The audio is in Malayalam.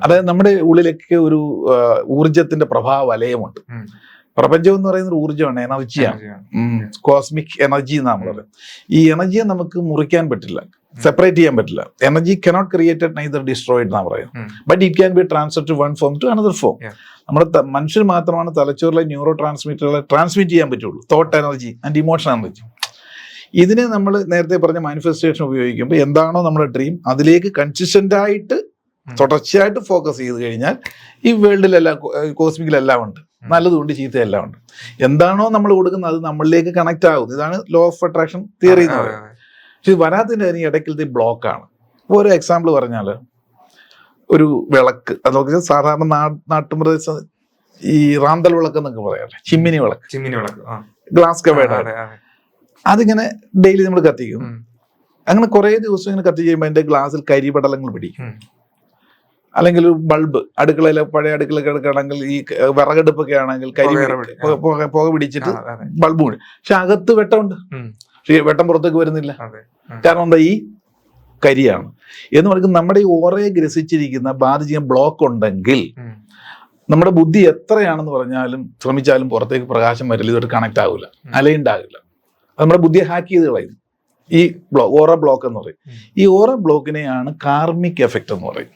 അതായത് നമ്മുടെ ഉള്ളിലൊക്കെ ഒരു ഊർജത്തിന്റെ പ്രഭാവ വലയമുണ്ട്. പ്രപഞ്ചം എന്ന് പറയുന്നത് ഊർജ്ജമാണ്, എനർജിയാണ്, കോസ്മിക് എനർജി എന്നാണ് പറയുന്നത്. ഈ എനർജിയെ നമുക്ക് മുറിക്കാൻ പറ്റില്ല, സെപ്പറേറ്റ് ചെയ്യാൻ പറ്റില്ല. Energy cannot created neither destroyed എന്നാണ് പറയുന്നത്. But it can be transfer to one form to another form. നമ്മുടെ മനുഷ്യർ മാത്രമാണ് തലച്ചോറിലെ ന്യൂറോ ട്രാൻസ്മിറ്ററുകളെ ട്രാൻസ്മിറ്റ് ചെയ്യാൻ പറ്റുള്ളൂ, thought energy and emotion energy. ഇതിനെ നമ്മൾ നേരത്തെ പറഞ്ഞ മാനിഫെസ്റ്റേഷൻ ഉപയോഗിക്കുമ്പോൾ എന്താണോ നമ്മുടെ ഡ്രീം അതിലേക്ക് കൺസിസ്റ്റന്റ് ആയിട്ട് തുടർച്ചയായിട്ട് ഫോക്കസ് ചെയ്ത് കഴിഞ്ഞാൽ ഈ വേൾഡിലെല്ലാം കോസ്മിക്കിലെല്ലാം ഉണ്ട്, നല്ലതുകൊണ്ട് ചീത്തയെല്ലാം ഉണ്ട്. എന്താണോ നമ്മൾ കൊടുക്കുന്നത് അത് നമ്മളിലേക്ക് കണക്ട് ആകും. ഇതാണ് ലോ ഓഫ് അട്രാക്ഷൻ തിയറി എന്ന് പറയുന്നത്. പക്ഷെ ഇത് വരാത്തതിൻ്റെ ഇടയ്ക്കലത്തെ ബ്ലോക്കാണ്. ഒരു എക്സാമ്പിൾ പറഞ്ഞാൽ, ഒരു വിളക്ക്, അതൊക്കെ സാധാരണ നാട്ടുപ്രദേശം ഈ റാന്തൽ വിളക്ക് എന്നൊക്കെ പറയാറില്ലേ, ചിമ്മിനി വിളക്ക്, ഗ്ലാസ് കവേർഡ്, അതിങ്ങനെ ഡെയിലി നമ്മൾ കത്തിക്കും. അങ്ങനെ കുറേ ദിവസം ഇങ്ങനെ കത്തി കഴിയുമ്പോൾ അതിന്റെ ഗ്ലാസ്സിൽ കരിപടലങ്ങൾ പിടിക്കും. അല്ലെങ്കിൽ ഒരു ബൾബ്, അടുക്കളയിലെ പഴയ അടുക്കളയൊക്കെ ആണെങ്കിൽ, ഈ വിറകടുപ്പൊക്കെ ആണെങ്കിൽ പുക പിടിച്ചിട്ട് ബൾബ് കൂടി, പക്ഷെ അകത്ത് വെട്ടമുണ്ട്, പക്ഷെ വെട്ടം പുറത്തേക്ക് വരുന്നില്ല. കാരണം എന്താ, ഈ കരിയാണ് എന്ന് പറയുന്നത്. നമ്മുടെ ഈ ഓറയെ ഗ്രസിച്ചിരിക്കുന്ന ബാധിച്ച ബ്ലോക്ക് ഉണ്ടെങ്കിൽ നമ്മുടെ ബുദ്ധി എത്രയാണെന്ന് പറഞ്ഞാലും ശ്രമിച്ചാലും പുറത്തേക്ക് പ്രകാശം വരില്ല, ഇതൊരു കണക്ട് ആകില്ല, അലൈൻഡ് ആകില്ല. നമ്മുടെ ബുദ്ധിയെ ഹാക്ക് ചെയ്ത് കളയും ഈ ഓറ ബ്ലോക്ക് എന്ന് പറയും. ഈ ഓറ ബ്ലോക്കിനെയാണ് കാർമിക് എഫക്റ്റ് എന്ന് പറയും.